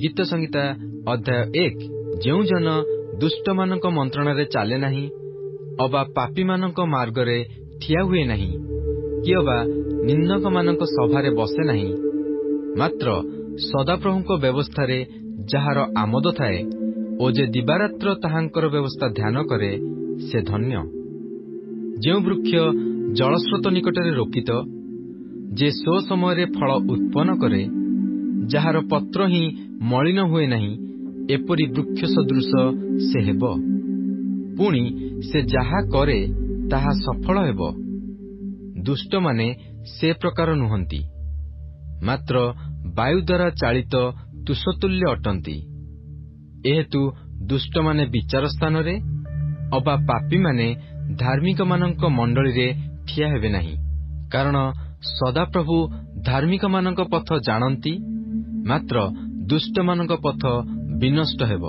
गीत संहिता अध्याय 1। ଯେଉଁ ଜନ ଦୁଷ୍ଟମାନଙ୍କ ମନ୍ତ୍ରଣାରେ ଚାଲେ ନାହିଁ, ଅବା ପାପୀମାନଙ୍କ ମାର୍ଗରେ ଠିଆ ହୁଏ ନାହିଁ, କି ଅବା ନିନ୍ଦକମାନଙ୍କ ସଭାରେ ବସେ ନାହିଁ, ମାତ୍ର ସଦାପ୍ରଭୁଙ୍କ ବ୍ୟବସ୍ଥାରେ ଯାହାର ଆମୋଦ ଥାଏ ଓ ଯେ ଦିବାରାତ୍ର ତାହାଙ୍କର ବ୍ୟବସ୍ଥା ଧ୍ୟାନ କରେ, ସେ ଧନ୍ୟ। ଯେଉଁ ବୃକ୍ଷ ଜଳସ୍ରୋତ ନିକଟରେ ରୋପିତ, ଯେ ସ୍ୱ ସମୟରେ ଫଳ ଉତ୍ପନ୍ନ କରେ, ଯାହାର ପତ୍ର ହିଁ ମଳିନ ହୁଏ ନାହିଁ, ଏପରି ବୃକ୍ଷ ସଦୃଶ ସେ ହେବ। ପୁଣି ସେ ଯାହା କରେ ତାହା ସଫଳ ହେବ। ଦୁଷ୍ଟମାନେ ସେ ପ୍ରକାର ନୁହନ୍ତି, ମାତ୍ର ବାୟୁ ଦ୍ୱାରା ଚାଳିତ ତୁଷତୁଲ୍ୟ ଅଟନ୍ତି। ଏହେତୁ ଦୁଷ୍ଟମାନେ ବିଚାର ସ୍ଥାନରେ, ଅବା ପାପୀମାନେ ଧାର୍ମିକମାନଙ୍କ ମଣ୍ଡଳୀରେ ଠିଆ ହେବେ ନାହିଁ। କାରଣ ସଦାପ୍ରଭୁ ଧାର୍ମିକମାନଙ୍କ ପଥ ଜାଣନ୍ତି, ମାତ୍ର ଦୁଷ୍ଟମାନଙ୍କ ପଥ ବିନଷ୍ଟ ହେବ।